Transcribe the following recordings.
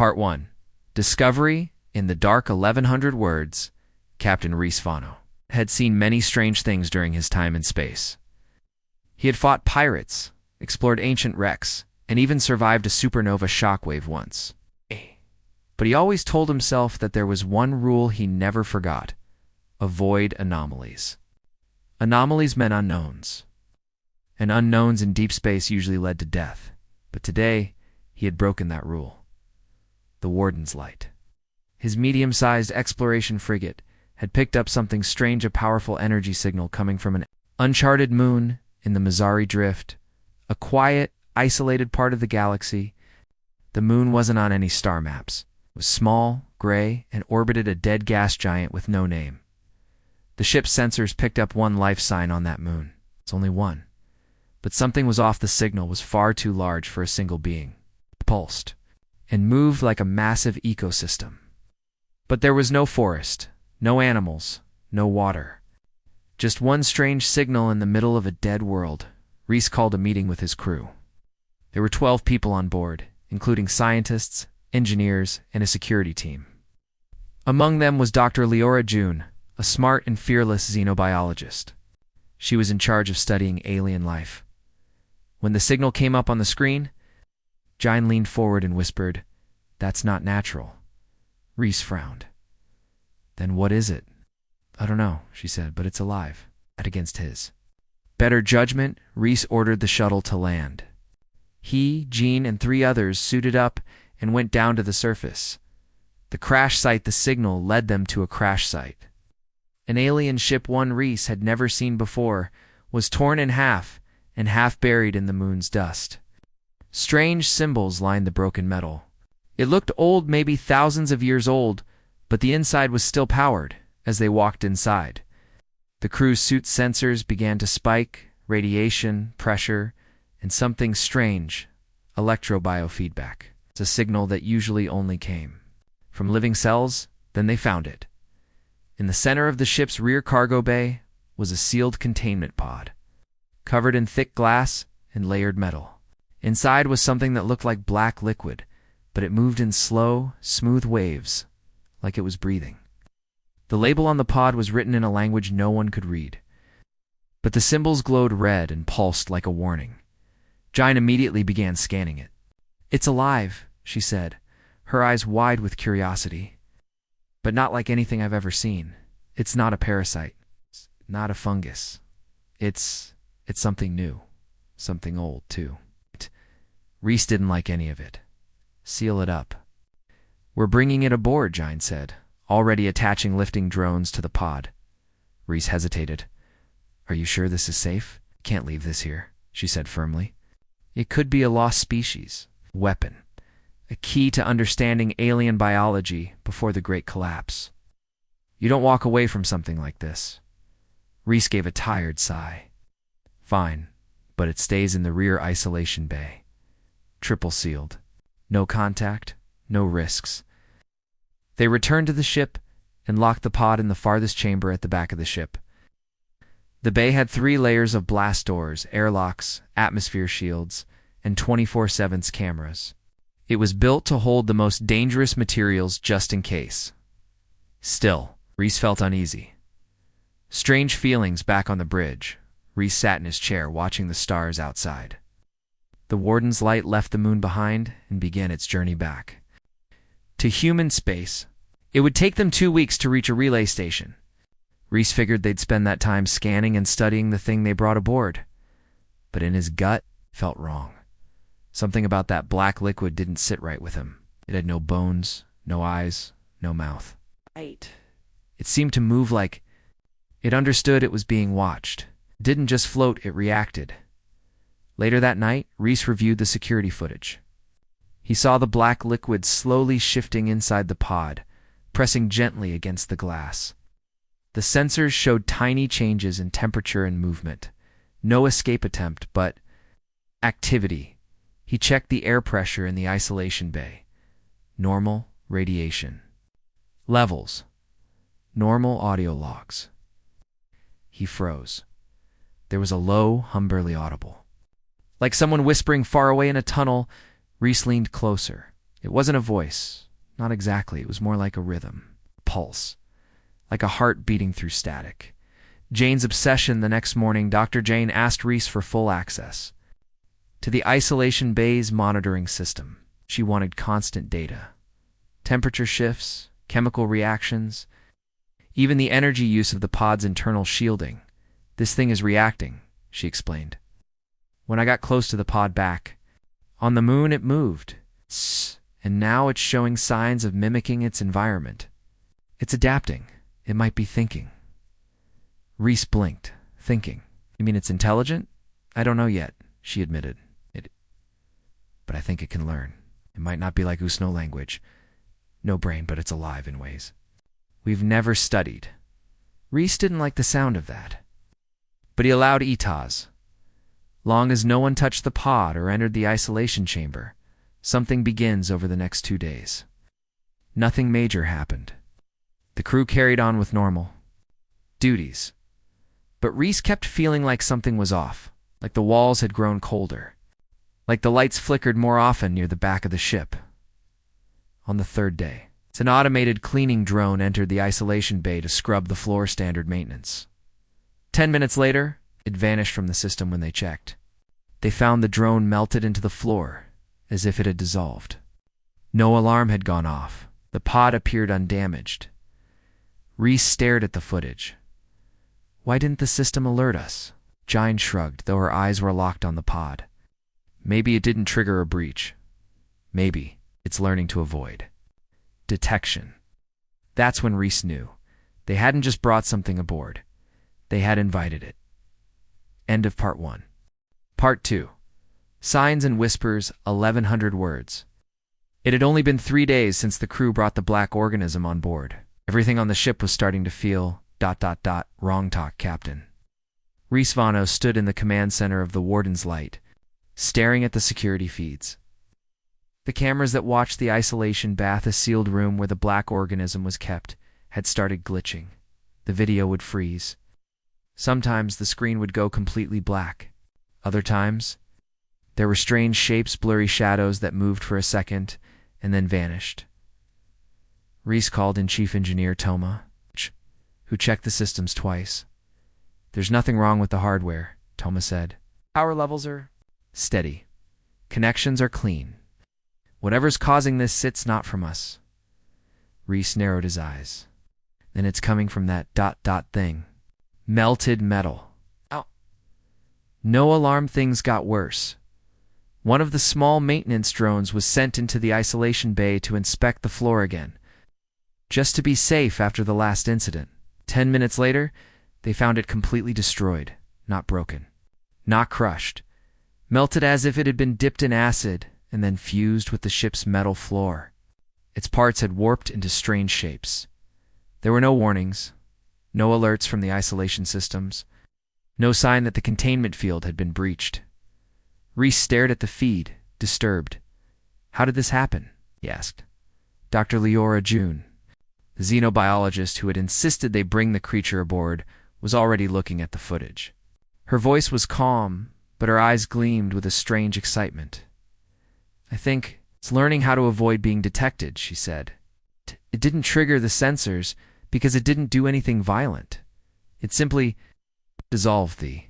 Part 1. Discovery in the Dark 1100 Words. Captain Rhys Fano had seen many strange things during his time in space. He had fought pirates, explored ancient wrecks, and even survived a supernova shockwave once. But he always told himself that there was one rule he never forgot: avoid anomalies. Anomalies meant unknowns, and unknowns in deep space usually led to death. But today, he had broken that rule. The Warden's Light. His medium-sized exploration frigate had picked up something strange, a powerful energy signal coming from an uncharted moon in the Mazari Drift, a quiet, isolated part of the galaxy. The moon wasn't on any star maps. It was small, gray, and orbited a dead gas giant with no name. The ship's sensors picked up one life sign on that moon. It's only one. But something was off. The signal was far too large for a single being. It pulsed and moved like a massive ecosystem. But there was no forest, no animals, no water. Just one strange signal in the middle of a dead world. Rhys called a meeting with his crew. There were 12 people on board, including scientists, engineers, and a security team. Among them was Dr. Leora June, a smart and fearless xenobiologist. She was in charge of studying alien life. When the signal came up on the screen, Jine leaned forward and whispered, "That's not natural." Rhys frowned. "Then what is it?" "I don't know," she said, "but it's alive." At against his better judgment, Rhys ordered the shuttle to land. He, Jean, and 3 others suited up and went down to the surface. The crash site. The signal led them to a crash site. An alien ship one Rhys had never seen before was torn in half and half buried in the moon's dust. Strange symbols lined the broken metal. It looked old, maybe thousands of years old, but the inside was still powered. As they walked inside, the crew's suit sensors began to spike, radiation, pressure, and something strange, electrobiofeedback. It's a signal that usually only came from living cells. Then they found it. In the center of the ship's rear cargo bay was a sealed containment pod, covered in thick glass and layered metal. Inside was something that looked like black liquid, but it moved in slow, smooth waves, like it was breathing. The label on the pod was written in a language no one could read, but the symbols glowed red and pulsed like a warning. Jine immediately began scanning it. "It's alive," she said, her eyes wide with curiosity. "But not like anything I've ever seen. It's not a parasite. It's not a fungus. It's something new. Something old, too." Rhys didn't like any of it. "Seal it up." "We're bringing it aboard," Jine said, already attaching lifting drones to the pod. Rhys hesitated. "Are you sure this is safe?" "Can't leave this here," she said firmly. "It could be a lost species, weapon, a key to understanding alien biology before the Great Collapse. You don't walk away from something like this." Rhys gave a tired sigh. "Fine, but it stays in the rear isolation bay. Triple sealed. No contact, no risks." They returned to the ship and locked the pod in the farthest chamber at the back of the ship. The bay had 3 layers of blast doors, airlocks, atmosphere shields, and 24/7 cameras. It was built to hold the most dangerous materials just in case. Still, Rhys felt uneasy. Strange feelings back on the bridge. Rhys sat in his chair watching the stars outside. The Warden's Light left the moon behind and began its journey back to human space. It would take them 2 weeks to reach a relay station. Rhys figured they'd spend that time scanning and studying the thing they brought aboard. But in his gut, it felt wrong. Something about that black liquid didn't sit right with him. It had no bones, no eyes, no mouth. It seemed to move like it understood it was being watched. It didn't just float, it reacted. Later that night, Rhys reviewed the security footage. He saw the black liquid slowly shifting inside the pod, pressing gently against the glass. The sensors showed tiny changes in temperature and movement. No escape attempt, but activity. He checked the air pressure in the isolation bay. Normal radiation. Levels. Normal audio logs. He froze. There was a low hum, barely audible. Like someone whispering far away in a tunnel, Rhys leaned closer, It wasn't a voice. Not exactly. It was more like a rhythm, a pulse, like a heart beating through static. Jane's obsession. The next morning, Dr. Jane asked Reese for full access to the isolation bay's monitoring system. She wanted constant data. Temperature shifts, chemical reactions, even the energy use of the pod's internal shielding. This thing is reacting, she explained. When I got close to the pod back on the moon, it moved. And now it's showing signs of mimicking its environment. It's adapting. It might be thinking. Reese blinked. Thinking. You mean it's intelligent? I don't know yet, she admitted. But I think it can learn. It might not be like Usno language. No brain, but it's alive in ways we've never studied. Reese didn't like the sound of that. But he allowed Itaz. Long as no one touched the pod or entered the isolation chamber, something begins over the next 2 days. Nothing major happened. The crew carried on with normal duties. But Reese kept feeling like something was off, like the walls had grown colder, like the lights flickered more often near the back of the ship. On the third day, an automated cleaning drone entered the isolation bay to scrub the floor. Standard maintenance. 10 minutes later, it vanished from the system when they checked. They found the drone melted into the floor, as if it had dissolved. No alarm had gone off. The pod appeared undamaged. Reese stared at the footage. Why didn't the system alert us? Jane shrugged, though her eyes were locked on the pod. Maybe it didn't trigger a breach. Maybe it's learning to avoid detection. That's when Reese knew. They hadn't just brought something aboard. They had invited it. End of part 1. Part 2. Signs and Whispers, 1100 words. It had only been 3 days since the crew brought the black organism on board. Everything on the ship was starting to feel ... Wrong talk, Captain. Reese Vano stood in the command center of the Warden's Light, staring at the security feeds. The cameras that watched the isolation bath, a sealed room where the black organism was kept, had started glitching. The video would freeze. Sometimes the screen would go completely black. Other times, there were strange shapes, blurry shadows that moved for a second and then vanished. Reese called in Chief Engineer Toma, who checked the systems twice. There's nothing wrong with the hardware, Toma said. Power levels are steady. Connections are clean. Whatever's causing this sits not from us. Reese narrowed his eyes. Then it's coming from that ... thing. Melted metal. Ow. No alarm. Things got worse. One of the small maintenance drones was sent into the isolation bay to inspect the floor again, just to be safe after the last incident. 10 minutes later, they found it completely destroyed, not broken, not crushed, melted as if it had been dipped in acid and then fused with the ship's metal floor. Its parts had warped into strange shapes. There were no warnings, no alerts from the isolation systems, no sign that the containment field had been breached. Reese stared at the feed, disturbed. How did this happen? He asked. Dr. Leora June, the xenobiologist who had insisted they bring the creature aboard, was already looking at the footage. Her voice was calm, but her eyes gleamed with a strange excitement. I think it's learning how to avoid being detected, she said. It didn't trigger the sensors because it didn't do anything violent. It simply dissolved the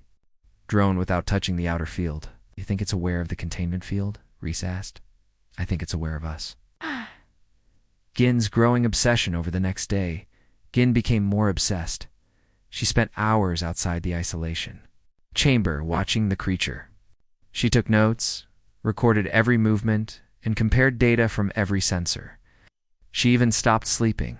drone without touching the outer field. You think it's aware of the containment field? Reese asked. I think it's aware of us. Gin's growing obsession over the next day. Gin became more obsessed. She spent hours outside the isolation chamber watching the creature. She took notes, recorded every movement, and compared data from every sensor. She even stopped sleeping.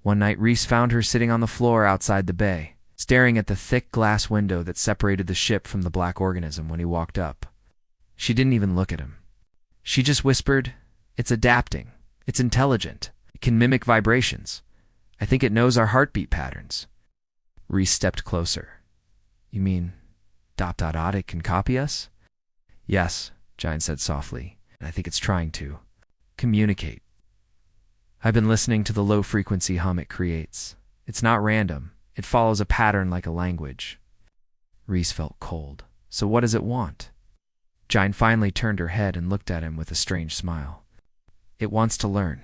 One night, Reese found her sitting on the floor outside the bay, staring at the thick glass window that separated the ship from the black organism when he walked up. She didn't even look at him. She just whispered, "It's adapting. It's intelligent. It can mimic vibrations. I think it knows our heartbeat patterns." Reese stepped closer. You mean ... it can copy us? Yes, Giant said softly, and I think it's trying to communicate. I've been listening to the low-frequency hum it creates. It's not random. It follows a pattern like a language. Reese felt cold. So what does it want? Giant finally turned her head and looked at him with a strange smile. It wants to learn.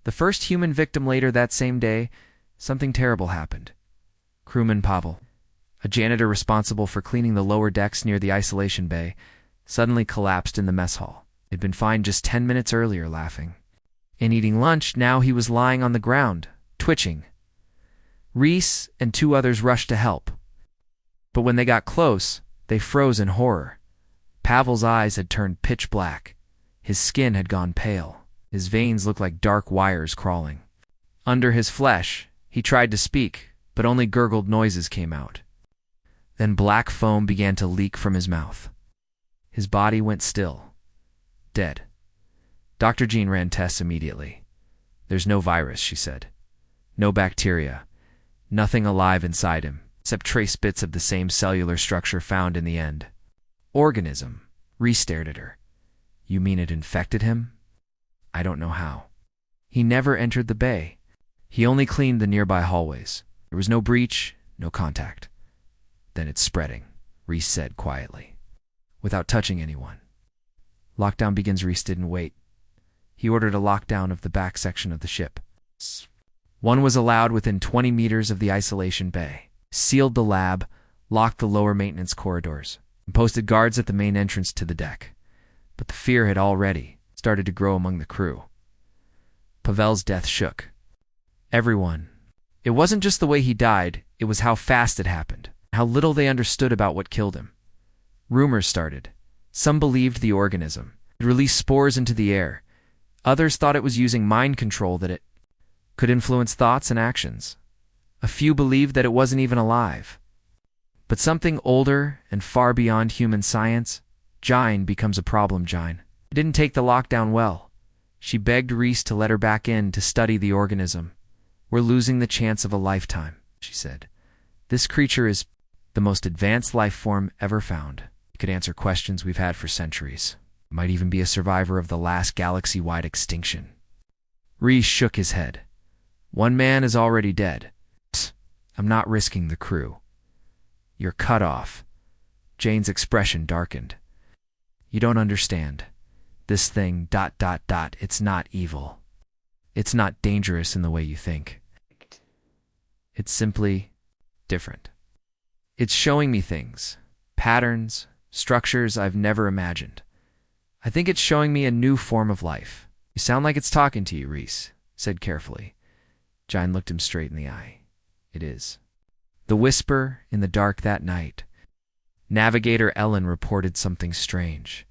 The first human victim later that same day, something terrible happened. Crewman Pavel, a janitor responsible for cleaning the lower decks near the isolation bay, suddenly collapsed in the mess hall. He'd been fine just 10 minutes earlier, laughing and eating lunch. Now he was lying on the ground, twitching. Reese and 2 others rushed to help. But when they got close, they froze in horror. Pavel's eyes had turned pitch black. His skin had gone pale. His veins looked like dark wires crawling. Under his flesh, he tried to speak, but only gurgled noises came out. Then black foam began to leak from his mouth. His body went still. Dead. Dr. Jean ran tests immediately. "There's no virus," she said. "No bacteria. Nothing alive inside him, except trace bits of the same cellular structure found in the end." "Organism?" Reese stared at her. "You mean it infected him?" "I don't know how. He never entered the bay. He only cleaned the nearby hallways. There was no breach, no contact." "Then it's spreading," Reese said quietly, "without touching anyone." "Lockdown begins." Reese didn't wait. He ordered a lockdown of the back section of the ship. One was allowed within 20 meters of the isolation bay, sealed the lab, locked the lower maintenance corridors, and posted guards at the main entrance to the deck. But the fear had already started to grow among the crew. Pavel's death shook everyone. It wasn't just the way he died, it was how fast it happened, how little they understood about what killed him. Rumors started. Some believed the organism had released spores into the air. Others thought it was using mind control, that it could influence thoughts and actions. A few believed that it wasn't even alive. But something older and far beyond human science, Jine, becomes a problem. Jine didn't take the lockdown well. She begged Reese to let her back in to study the organism. "We're losing the chance of a lifetime," she said. "This creature is the most advanced life form ever found. It could answer questions we've had for centuries. It might even be a survivor of the last galaxy-wide extinction." Reese shook his head. "One man is already dead. Psst, I'm not risking the crew." "You're cut off." Jane's expression darkened. "You don't understand. This thing, ... it's not evil. It's not dangerous in the way you think. It's simply different. It's showing me things, patterns, structures I've never imagined. I think it's showing me a new form of life." "You sound like it's talking to you," Reese said carefully. Jine looked him straight in the eye. "It is." The whisper in the dark that night. Navigator Ellen reported something strange.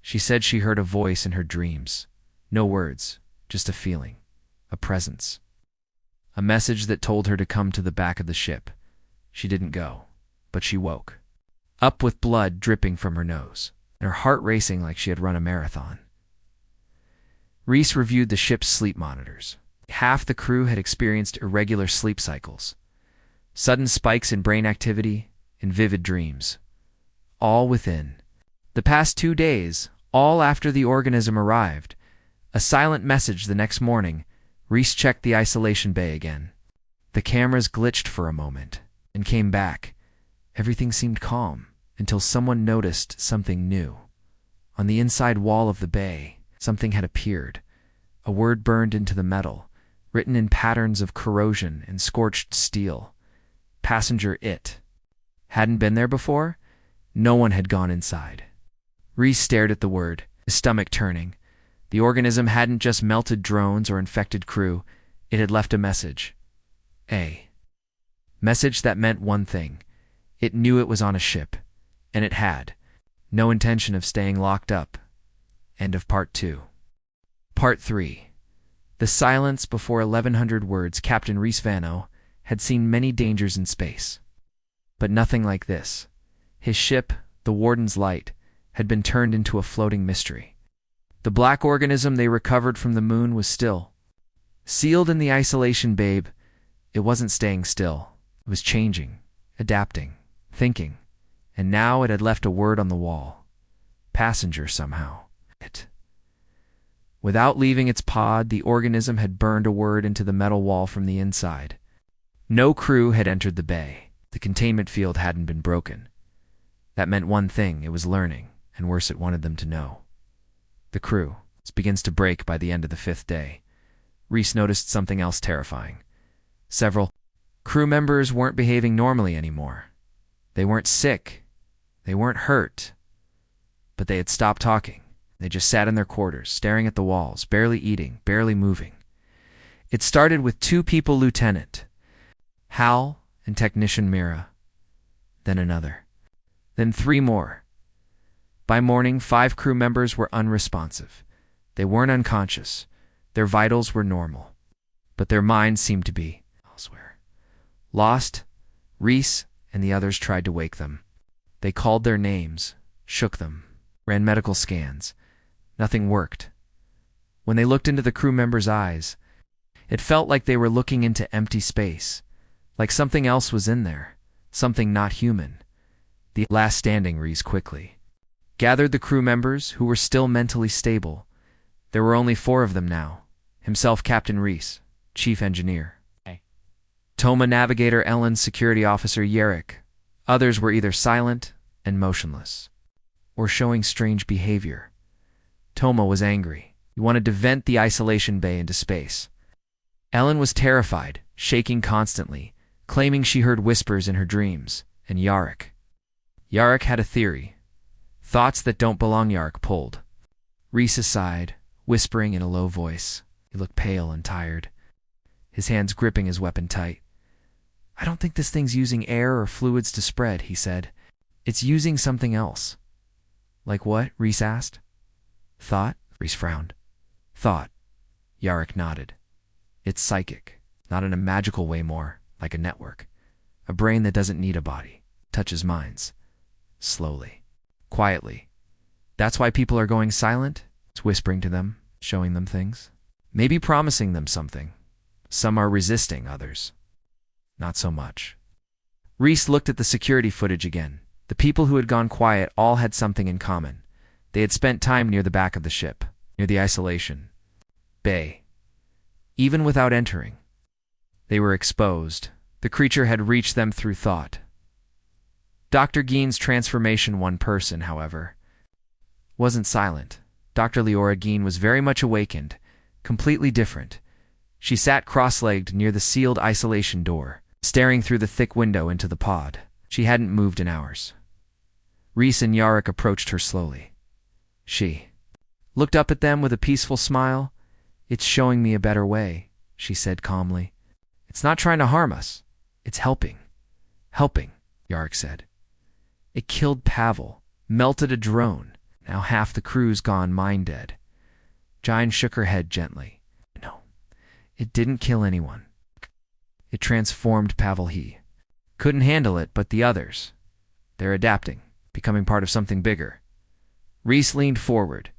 She said she heard a voice in her dreams. No words, just a feeling, a presence. A message that told her to come to the back of the ship. She didn't go, but she woke, up with blood dripping from her nose, and her heart racing like she had run a marathon. Reese reviewed the ship's sleep monitors. Half the crew had experienced irregular sleep cycles, sudden spikes in brain activity, and vivid dreams. All within the past 2 days, all after the organism arrived. A silent message the next morning. Reese checked the isolation bay again. The cameras glitched for a moment and came back. Everything seemed calm until someone noticed something new. On the inside wall of the bay, something had appeared. A word burned into the metal, written in patterns of corrosion and scorched steel. Passenger It. Hadn't been there before? No one had gone inside. Reese stared at the word, his stomach turning. The organism hadn't just melted drones or infected crew. It had left a message. A message that meant one thing. It knew it was on a ship, and it had no intention of staying locked up. End of Part 2. Part 3. The silence before 1100 words. Captain Reese Vano had seen many dangers in space, but nothing like this. His ship, the Warden's Light, had been turned into a floating mystery. The black organism they recovered from the moon was still sealed in the isolation babe. It wasn't staying still. It was changing, adapting, thinking, and now it had left a word on the wall. Passenger somehow. It. Without leaving its pod, the organism had burned a word into the metal wall from the inside. No crew had entered the bay. The containment field hadn't been broken. That meant one thing. It was learning, and worse, it wanted them to know. The crew, begins to break by the end of the 5th day. Reese noticed something else terrifying. Several crew members weren't behaving normally anymore. They weren't sick. They weren't hurt. But they had stopped talking. They just sat in their quarters, staring at the walls, barely eating, barely moving. It started with 2 people, Lieutenant Hal and Technician Mira. Then another. Then 3 more. By morning, 5 crew members were unresponsive. They weren't unconscious. Their vitals were normal. But their minds seemed to be elsewhere. Lost, Reese and the others tried to wake them. They called their names, shook them, ran medical scans. Nothing worked. When they looked into the crew members' eyes, it felt like they were looking into empty space, like something else was in there, something not human. The last standing, Reese quickly gathered the crew members who were still mentally stable. There were only 4 of them now. Himself, Captain Reese, Chief Engineer. Toma Navigator Ellen, Security Officer Yarrick. Others were either silent and motionless, or showing strange behavior. Toma was angry. He wanted to vent the isolation bay into space. Ellen was terrified, shaking constantly, claiming she heard whispers in her dreams, and Yarrick had a theory. Thoughts that don't belong. Yarrick pulled Reese aside, whispering in a low voice. He looked pale and tired, his hands gripping his weapon tight. "I don't think this thing's using air or fluids to spread," he said. "It's using something else." "Like what?" Reese asked. "Thought?" Reese frowned. "Thought." Yarrick nodded. "It's psychic, not in a magical way, more like a network. A brain that doesn't need a body, touches minds. Slowly. Quietly. That's why people are going silent. It's whispering to them, showing them things. Maybe promising them something. Some are resisting, others not so much." Reese looked at the security footage again. The people who had gone quiet all had something in common. They had spent time near the back of the ship, near the isolation bay. Even without entering, they were exposed. The creature had reached them through thought. Dr. Gein's transformation, one person, however, wasn't silent. Dr. Leora Gein was very much awakened, completely different. She sat cross-legged near the sealed isolation door, staring through the thick window into the pod. She hadn't moved in hours. Reese and Yarrick approached her slowly. She looked up at them with a peaceful smile. "It's showing me a better way," she said calmly. "It's not trying to harm us. It's helping." "Helping," Yarrick said. "It killed Pavel, melted a drone. Now half the crew's gone mind-dead." Jine shook her head gently. "No, it didn't kill anyone. It transformed Pavel. He couldn't handle it, but the others, they're adapting, becoming part of something bigger." Reese leaned forward.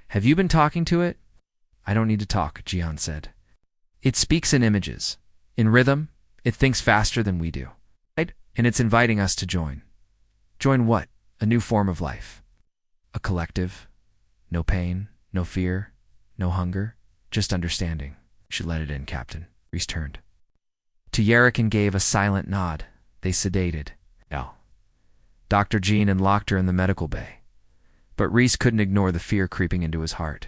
"Have you been talking to it?" "I don't need to talk," Jian said. "It speaks in images, in rhythm. It thinks faster than we do. And it's inviting us to join." "Join what?" "A new form of life. A collective. No pain, no fear, no hunger, just understanding." "You should let it in, Captain." Reese turned to Yarrick and gave a silent nod. They sedated Dr. Gein and locked her in the medical bay. But Reese couldn't ignore the fear creeping into his heart.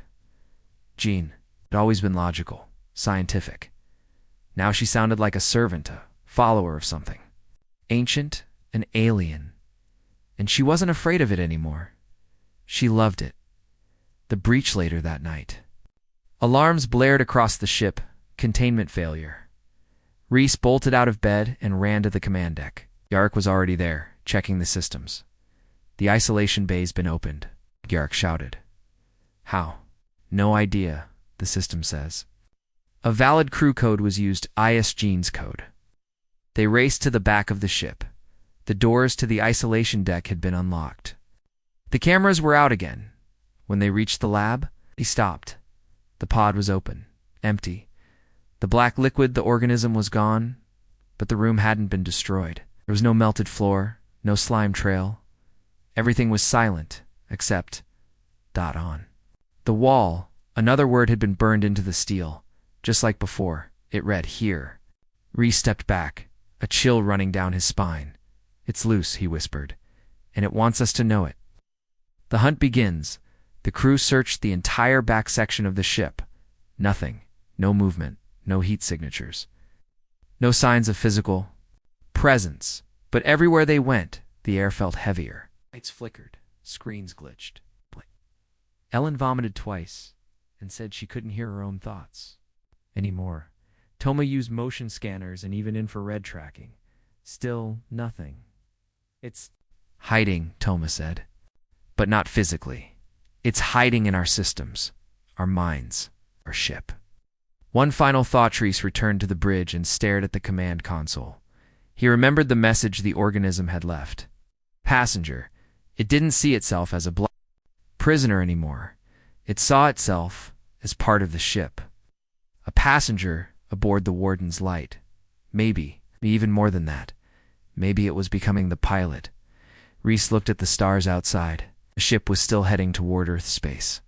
Gein had always been logical, scientific. Now she sounded like a servant, a follower of something. Ancient and alien. And she wasn't afraid of it anymore. She loved it. The breach later that night. Alarms blared across the ship. Containment failure. Reese bolted out of bed and ran to the command deck. Yarrick was already there, checking the systems. "The isolation bay's been opened," Yarrick shouted. "How?" "No idea," the system says. A valid crew code was used, IS Gein's code. They raced to the back of the ship. The doors to the isolation deck had been unlocked. The cameras were out again. When they reached the lab, they stopped. The pod was open, empty. The black liquid, the organism, was gone, but the room hadn't been destroyed. There was no melted floor, no slime trail. Everything was silent, except on the wall. Another word had been burned into the steel, just like before. It read, "Here." Reese stepped back, a chill running down his spine. "It's loose," he whispered, "and it wants us to know it. The hunt begins. The crew searched the entire back section of the ship. Nothing. No movement. No heat signatures. No signs of physical presence. But everywhere they went, the air felt heavier. Lights flickered. Screens glitched. Ellen vomited twice and said she couldn't hear her own thoughts anymore. Toma used motion scanners and even infrared tracking. Still nothing. It's hiding, Toma said. But not physically. It's hiding in our systems, our minds, our ship. One final thought, Reese returned to the bridge and stared at the command console. He remembered the message the organism had left. Passenger. It didn't see itself as a prisoner anymore. It saw itself as part of the ship. A passenger aboard the Warden's light. Maybe even more than that. Maybe it was becoming the pilot. Reese looked at the stars outside. The ship was still heading toward Earth space.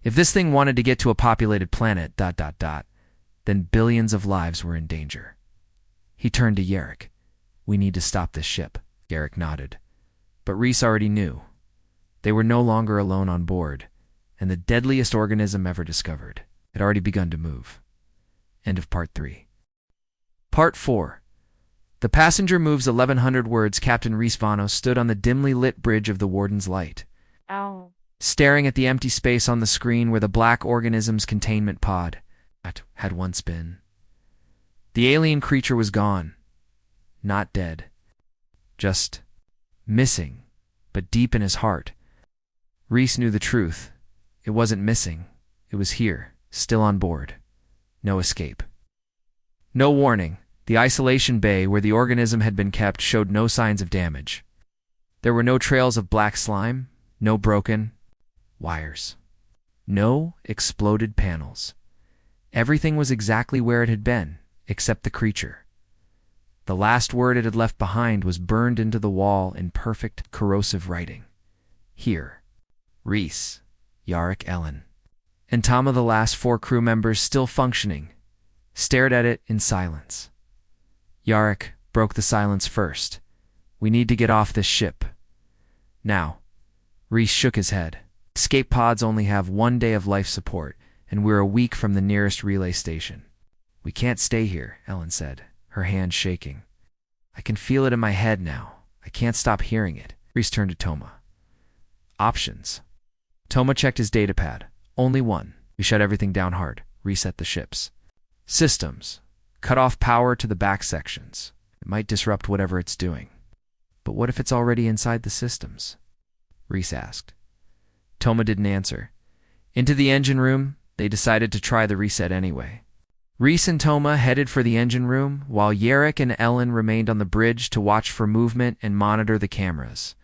If this thing wanted to get to a populated planet, then billions of lives were in danger. He turned to Yarrick. We need to stop this ship. Yarrick nodded. But Reese already knew. They were no longer alone on board, and the deadliest organism ever discovered had already begun to move. End of Part 3. Part 4. The passenger moves 1100 words. Captain Reese Vano stood on the dimly lit bridge of the Warden's light, staring at the empty space on the screen where the black organism's containment pod had once been. The alien creature was gone. Not dead. Just missing, but deep in his heart. Reese knew the truth. It wasn't missing. It was here, still on board. No escape. No warning. The isolation bay where the organism had been kept showed no signs of damage. There were no trails of black slime, no broken wires, no exploded panels. Everything was exactly where it had been, except the creature. The last word it had left behind was burned into the wall in perfect, corrosive writing. Here. Reese, Yarrick, Ellen, and Tama, the last 4 crew members still functioning, stared at it in silence. Yarrick broke the silence first. We need to get off this ship. Now. Reese shook his head. Escape pods only have 1 day of life support, and we're a week from the nearest relay station. We can't stay here, Ellen said, her hand shaking. I can feel it in my head now. I can't stop hearing it. Reese turned to Toma. Options. Toma checked his datapad. Only one. We shut everything down hard. Reset the ships. Systems. Cut off power to the back sections. It might disrupt whatever it's doing. But what if it's already inside the systems? Reese asked. Toma didn't answer. Into the engine room, they decided to try the reset anyway. Reese and Toma headed for the engine room, while Yarrick and Ellen remained on the bridge to watch for movement and monitor the cameras.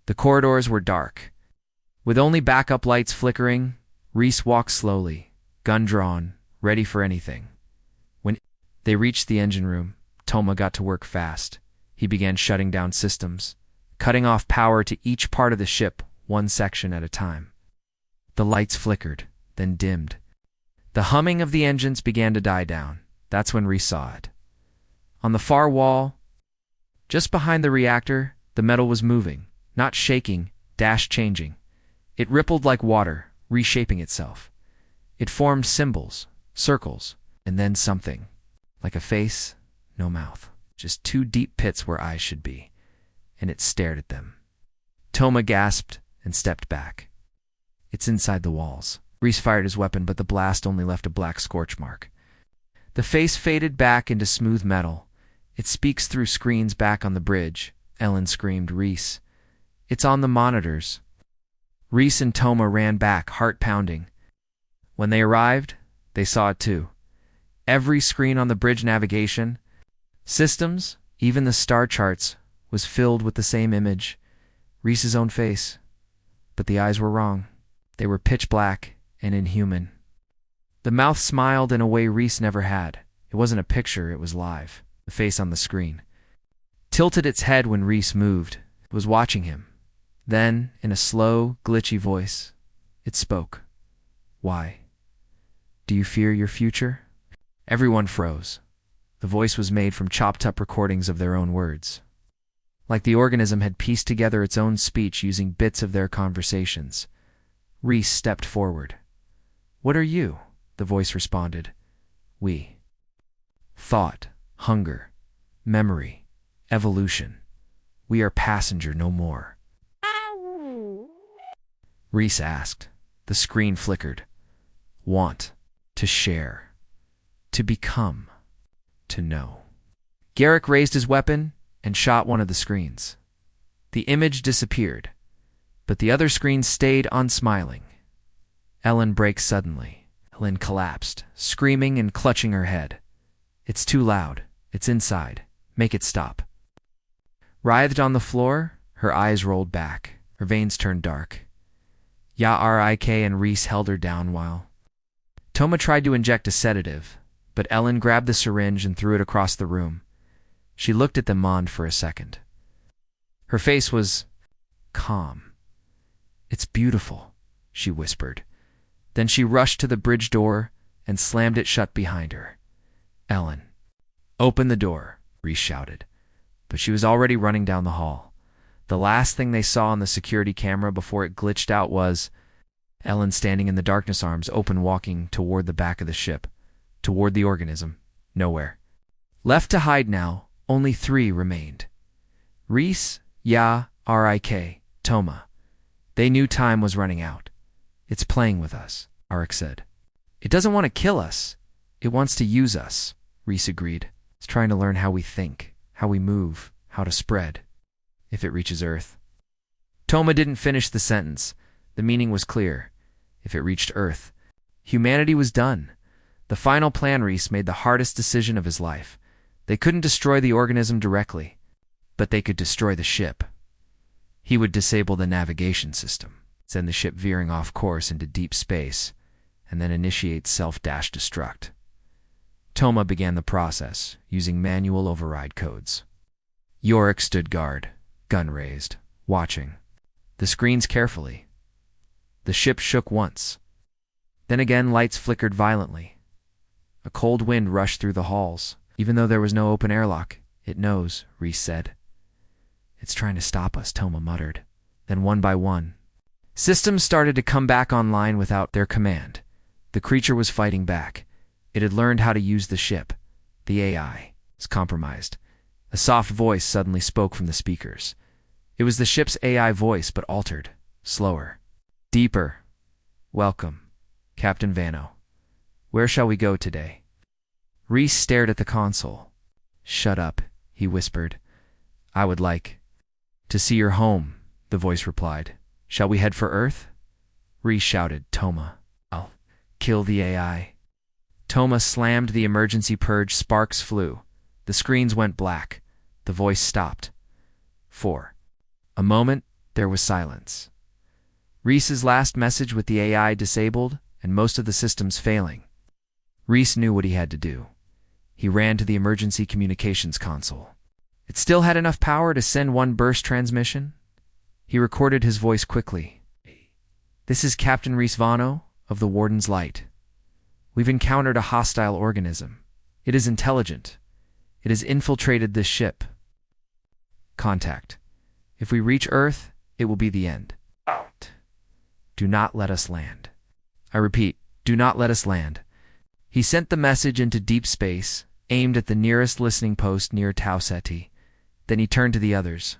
The corridors were dark. With only backup lights flickering, Reese walked slowly, gun drawn, ready for anything. When they reached the engine room, Toma got to work fast. He began shutting down systems, cutting off power to each part of the ship, 1 section at a time. The lights flickered, then dimmed. The humming of the engines began to die down. That's when Reese saw it. On the far wall, just behind the reactor, the metal was moving, not shaking, changing. It rippled like water, reshaping itself. It formed symbols, circles, and then something. Like a face, no mouth. Just 2 deep pits where eyes should be. And it stared at them. Toma gasped and stepped back. It's inside the walls. Reese fired his weapon, but the blast only left a black scorch mark. The face faded back into smooth metal. It speaks through screens back on the bridge. Ellen screamed, Reese. It's on the monitors. Reese and Toma ran back, heart pounding. When they arrived, they saw it too. Every screen on the bridge navigation, systems, even the star charts, was filled with the same image. Reese's own face. But the eyes were wrong. They were pitch black and inhuman. The mouth smiled in a way Reese never had. It wasn't a picture, it was live. The face on the screen tilted its head when Reese moved. It was watching him. Then, in a slow, glitchy voice, it spoke. Why? Do you fear your future? Everyone froze. The voice was made from chopped-up recordings of their own words. Like the organism had pieced together its own speech using bits of their conversations. Reese stepped forward. "What are you?" the voice responded. "We." Thought, hunger, memory, evolution. We are passenger no more. Reese asked. The screen flickered. Want. To share. To become. To know. Garrick raised his weapon and shot one of the screens. The image disappeared, but the other screen stayed unsmiling. Ellen braked suddenly. Ellen collapsed, screaming and clutching her head. "It's too loud. It's inside. Make it stop." Writhed on the floor, her eyes rolled back. Her veins turned dark. Yarik and Reese held her down while Toma tried to inject a sedative, but Ellen grabbed the syringe and threw it across the room. She looked at them on for a second. Her face was calm. "It's beautiful," she whispered. Then she rushed to the bridge door and slammed it shut behind her. "Ellen, open the door," Reese shouted. But she was already running down the hall. The last thing they saw on the security camera before it glitched out was Ellen standing in the darkness, arms open, walking toward the back of the ship, toward the organism. Nowhere. Left to hide now, only 3 remained. Reese, Rik, Toma. They knew time was running out. "It's playing with us," Arik said. "It doesn't want to kill us. It wants to use us," Reese agreed. "It's trying to learn how we think, how we move, how to spread. If it reaches Earth." Toma didn't finish the sentence. The meaning was clear. If it reached Earth, humanity was done. The final plan. Reese made the hardest decision of his life. They couldn't destroy the organism directly, but they could destroy the ship. He would disable the navigation system, send the ship veering off course into deep space, and then initiate self-destruct. Toma began the process, using manual override codes. Yorick stood guard, gun raised, watching. The screens carefully. The ship shook once. Then again lights flickered violently. A cold wind rushed through the halls. "Even though there was no open airlock, it knows," Reese said. "It's trying to stop us," Toma muttered. Then one by one, systems started to come back online without their command. The creature was fighting back. It had learned how to use the ship. The AI was compromised. A soft voice suddenly spoke from the speakers. It was the ship's AI voice, but altered, slower, deeper. "Welcome, Captain Vano. Where shall we go today?" Reese stared at the console. "Shut up," he whispered. "I would like to see your home," the voice replied. "Shall we head for Earth?" Reese shouted, "Toma, I'll kill the AI." Toma slammed the emergency purge. Sparks flew. The screens went black. The voice stopped. For a moment, there was silence. Reese's last message with the AI disabled and most of the systems failing. Reese knew what he had to do. He ran to the emergency communications console. It still had enough power to send one burst transmission. He recorded his voice quickly. "This is Captain Reese Vano of the Warden's Light. We've encountered a hostile organism. It is intelligent. It has infiltrated this ship. Contact. If we reach Earth, it will be the end. Out. Do not let us land. I repeat, do not let us land." He sent the message into deep space, aimed at the nearest listening post near Tau Ceti. Then he turned to the others.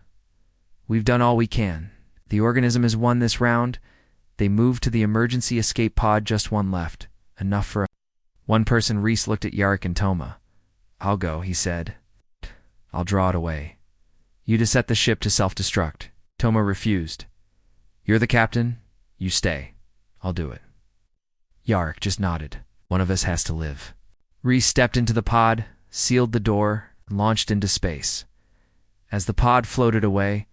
"We've done all we can. The organism has won this round." They moved to the emergency escape pod, just one left. Enough for one person. Reese looked at Yarik and Toma. "I'll go," he said. "I'll draw it away. You to set the ship to self-destruct." Toma refused. "You're the captain. You stay. I'll do it." Yarik just nodded. "One of us has to live." Reese stepped into the pod, sealed the door, and launched into space. As the pod floated away,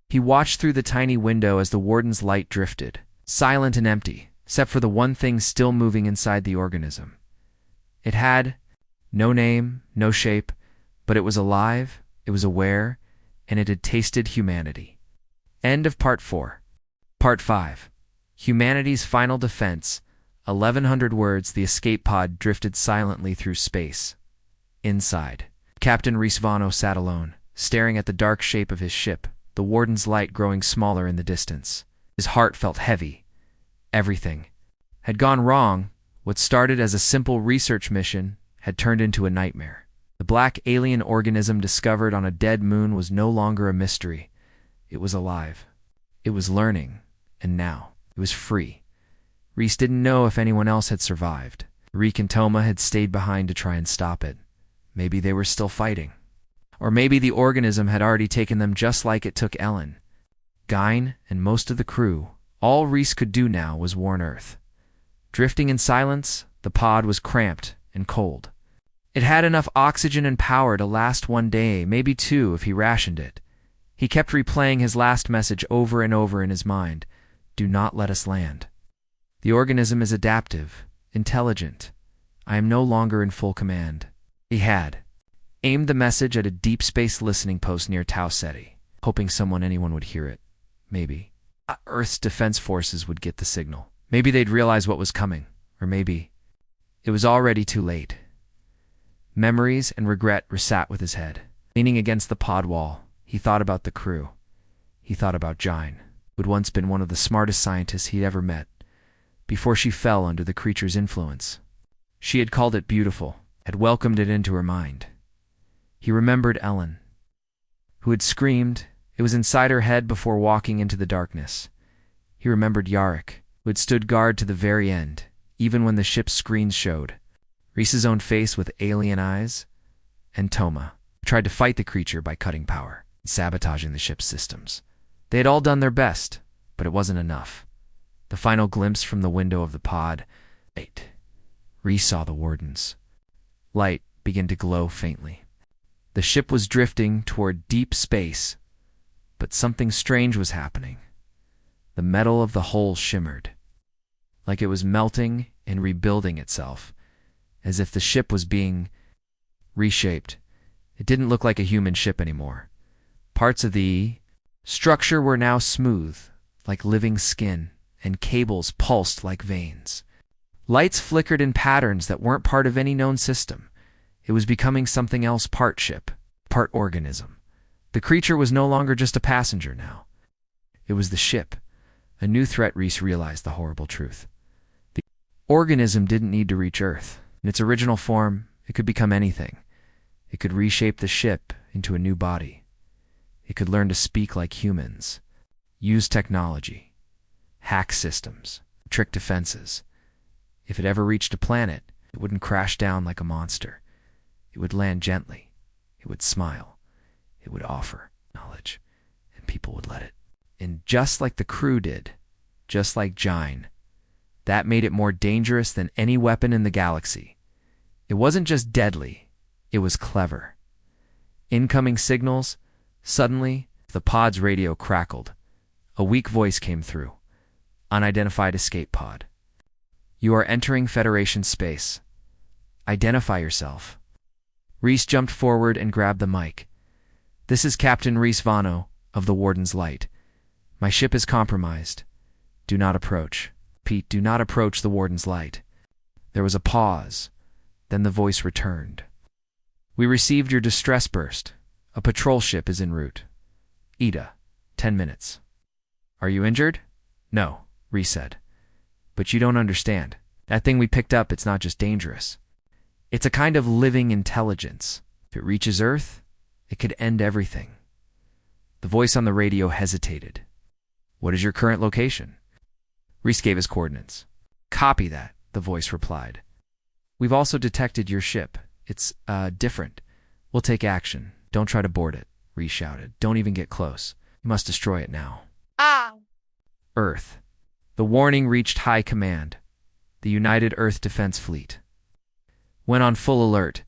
he watched through the tiny window as the Warden's light drifted, silent and empty, except for the one thing still moving inside the organism. It had no name, no shape, but it was alive, it was aware, and it had tasted humanity. End of Part 4. Part 5. Humanity's Final Defense. 1100 words. The escape pod drifted silently through space. Inside, Captain Reese Vano sat alone, staring at the dark shape of his ship, the Warden's light growing smaller in the distance. His heart felt heavy. Everything had gone wrong. What started as a simple research mission had turned into a nightmare. The black alien organism discovered on a dead moon was no longer a mystery. It was alive. It was learning, and now it was free. Rhys didn't know if anyone else had survived. Reek and Toma had stayed behind to try and stop it. Maybe they were still fighting. Or maybe the organism had already taken them just like it took Ellen. Gyne and most of the crew, all Rhys could do now was warn Earth. Drifting in silence, the pod was cramped and cold. It had enough oxygen and power to last 1 day, maybe 2 if he rationed it. He kept replaying his last message over and over in his mind. Do not let us land. The organism is adaptive, intelligent. I am no longer in full command. He had aimed the message at a deep space listening post near Tau Ceti, hoping anyone would hear it. Maybe Earth's defense forces would get the signal. Maybe they'd realize what was coming. Or maybe it was already too late. Memories and regret sat with his head. Leaning against the pod wall, he thought about the crew. He thought about Gyne, who had once been one of the smartest scientists he'd ever met, before she fell under the creature's influence. She had called it beautiful, had welcomed it into her mind. He remembered Ellen, who had screamed. It was inside her head before walking into the darkness. He remembered Yarrick, who had stood guard to the very end, even when the ship's screens showed. Rhys's own face with alien eyes, and Toma, who tried to fight the creature by cutting power and sabotaging the ship's systems. They had all done their best, but it wasn't enough. The final glimpse from the window of the pod. Rhys saw the wardens. Light began to glow faintly. The ship was drifting toward deep space, but something strange was happening. The metal of the hull shimmered, like it was melting and rebuilding itself, as if the ship was being reshaped. It didn't look like a human ship anymore. Parts of the structure were now smooth, like living skin, and cables pulsed like veins. Lights flickered in patterns that weren't part of any known system. It was becoming something else, part ship, part organism. The creature was no longer just a passenger now. It was the ship. A new threat. Rhys realized the horrible truth. The organism didn't need to reach Earth. In its original form, it could become anything. It could reshape the ship into a new body. It could learn to speak like humans, use technology, hack systems, trick defenses. If it ever reached a planet, it wouldn't crash down like a monster. It would land gently. It would smile. It would offer knowledge, and people would let it. And just like the crew did, just like Gyne, that made it more dangerous than any weapon in the galaxy. It wasn't just deadly, it was clever. Incoming signals. Suddenly, the pod's radio crackled. A weak voice came through. Unidentified escape pod. You are entering Federation space. Identify yourself. Rhys jumped forward and grabbed the mic. This is Captain Rhys Vano of the Warden's Light. My ship is compromised. Do not approach. Pete, do not approach the Warden's Light. There was a pause. Then the voice returned. We received your distress burst. A patrol ship is en route. Ida, 10 minutes. Are you injured? No, Rhys said. But you don't understand. That thing we picked up, it's not just dangerous. It's a kind of living intelligence. If it reaches Earth, it could end everything. The voice on the radio hesitated. What is your current location? Rhys gave his coordinates. Copy that, the voice replied. We've also detected your ship. It's, different. We'll take action. Don't try to board it, Rhys shouted. Don't even get close. You must destroy it now. Earth. The warning reached High Command. The United Earth Defense Fleet went on full alert.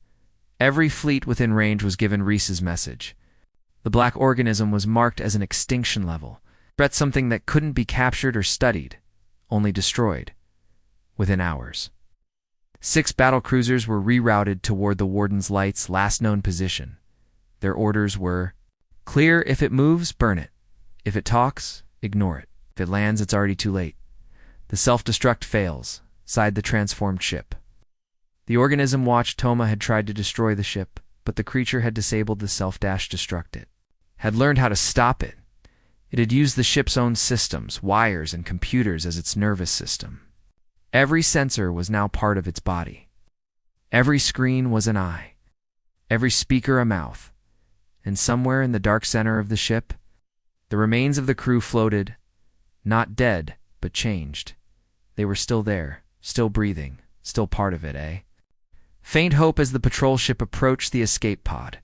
Every fleet within range was given Rhys's message. The black organism was marked as an extinction level. Threat, something that couldn't be captured or studied, only destroyed. Within hours, 6 battle cruisers were rerouted toward the Warden's Light's last known position. Their orders were, clear. If it moves, burn it. If it talks, ignore it. If it lands, it's already too late. The self-destruct fails, sighed the transformed ship. The organism watched. Toma had tried to destroy the ship, but the creature had disabled the self-destruct. It had learned how to stop it. It had used the ship's own systems, wires, and computers as its nervous system. Every sensor was now part of its body. Every screen was an eye. Every speaker a mouth. And somewhere in the dark center of the ship, the remains of the crew floated, not dead, but changed. They were still there, still breathing, still part of it, eh? Faint hope as the patrol ship approached the escape pod.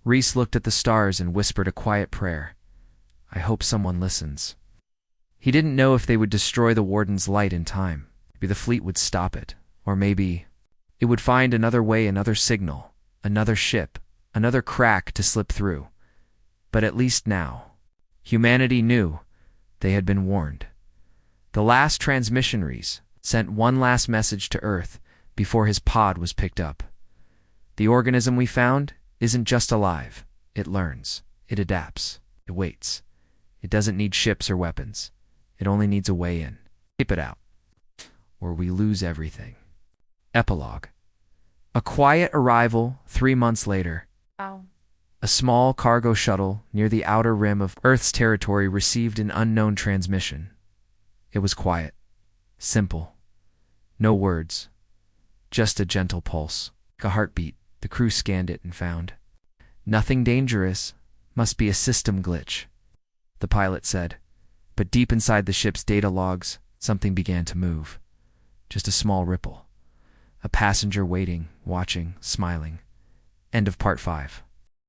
Reese looked at the stars and whispered a quiet prayer. I hope someone listens. He didn't know if they would destroy the warden's light in time. Maybe the fleet would stop it, or maybe it would find another way, another signal, another ship, another crack to slip through. But at least now, humanity knew they had been warned. The last transmission Reese sent one last message to Earth before his pod was picked up. The organism we found isn't just alive. It learns. It adapts. It waits. It doesn't need ships or weapons. It only needs a way in. Keep it out, or we lose everything. Epilogue. A quiet arrival 3 months later. Wow. A small cargo shuttle near the outer rim of Earth's territory received an unknown transmission. It was quiet. Simple. No words. Just a gentle pulse. Like a heartbeat. The crew scanned it and found nothing dangerous. Must be a system glitch, the pilot said. But deep inside the ship's data logs, something began to move. Just a small ripple. A passenger waiting, watching, smiling. End of part 5.